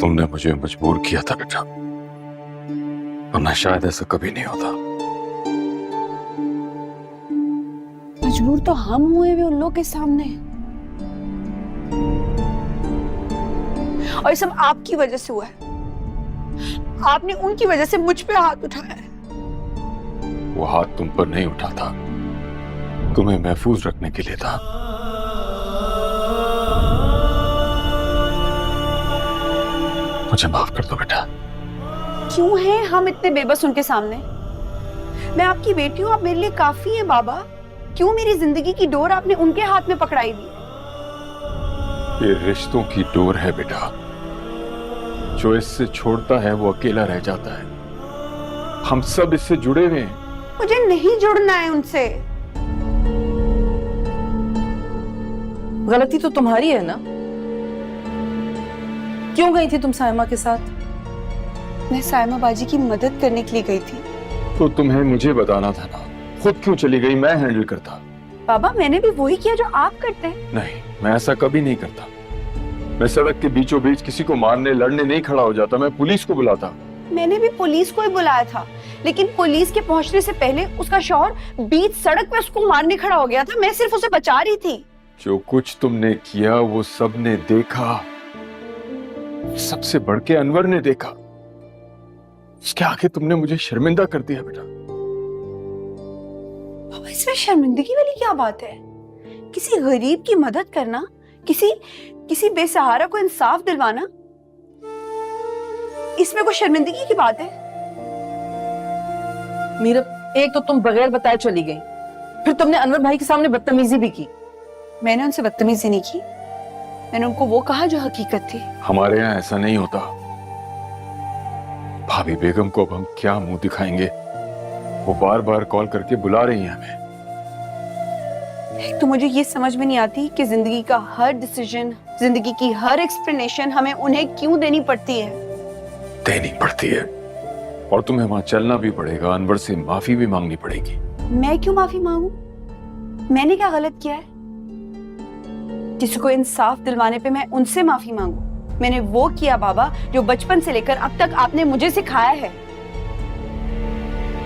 तुमने मुझे मजबूर किया था बेटा, वरना शायद ऐसा कभी नहीं होता। मजबूर तो हम हुए भी उन लोग के सामने, और ये सब आपकी वजह से हुआ है। आपने उनकी वजह से मुझ पे हाथ उठाया है। वो हाथ तुम पर नहीं उठा था, तुम्हें महफूज रखने के लिए था। मुझे माफ कर दो बेटा। क्यों हैं हम इतने बेबस उनके सामने? मैं आपकी बेटी हूँ, आप मेरे लिए काफी हैं बाबा। क्यों मेरी जिंदगी की डोर आपने उनके हाथ में पकड़ाई दी? ये रिश्तों की डोर है बेटा, जो इससे छोड़ता है वो अकेला रह जाता है। हम सब इससे जुड़े हुए हैं। मुझे नहीं जुड़ना है उनसे। गलती तो तुम्हारी है ना? क्यों गई थी तुम सायमा के साथ? मैं सायमा बाजी की मदद करने के लिए गई थी। तो तुम्हें मुझे बताना था ना, खुद क्यों चली गई? मैं हैंडल करता। बाबा मैंने भी वही किया जो आप करते हैं। नहीं, मैं ऐसा कभी नहीं करता। मैं सड़क के बीचों बीच किसी को मारने लड़ने नहीं खड़ा हो जाता, मैं पुलिस को बुलाता। मैंने भी पुलिस को ही बुलाया था, लेकिन पुलिस के पहुंचने से पहले उसका शौहर बीच सड़क पे उसको मारने खड़ा हो गया था। मैं सिर्फ उसे बचा रही थी। जो कुछ तुमने किया वो सबने देखा, सबसे बढ़ के अनवर ने देखा। उसके आगे तुमने मुझे शर्मिंदा कर दिया बेटा। बाबा इसमें शर्मिंदगी वाली क्या बात है? किसी गरीब की मदद करना, किसी बेसहारा को इंसाफ दिलवाना, इसमें कोई शर्मिंदगी की बात है? मीरा, एक तो तुम बगैर बताए चली गई, फिर तुमने अनवर भाई के सामने बदतमीजी भी की। मैंने उनसे बदतमीजी नहीं की, मैंने उनको वो कहा जो हकीकत थी। हमारे यहाँ ऐसा नहीं होता। भाभी बेगम को अब हम क्या मुंह दिखाएंगे? वो बार बार कॉल करके बुला रही हैं हमें। तो मुझे ये समझ में नहीं आती कि जिंदगी का हर डिसीजन, जिंदगी की हर एक्सप्लेनेशन हमें उन्हें क्यों देनी पड़ती है। देनी पड़ती है, और तुम्हें वहां चलना भी पड़ेगा। अनवर से माफी भी मांगनी पड़ेगी। मैं क्यों माफी मांगू? मैंने क्या गलत किया है किसी को इंसाफ दिलवाने पे मैं उनसे माफी मांगू? मैंने वो किया बाबा जो बचपन से लेकर अब तक आपने मुझे सिखाया है।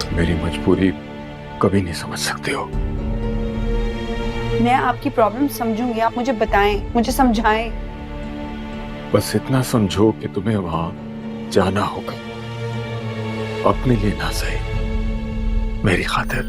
तुम मेरी मजबूरी कभी नहीं समझ सकते हो। मैं आपकी प्रॉब्लम समझूंगी, आप मुझे बताएं, मुझे समझाएं। बस इतना समझो कि तुम्हें वहां जाना होगा, अपने लिए ना सही, मेरी खातिर।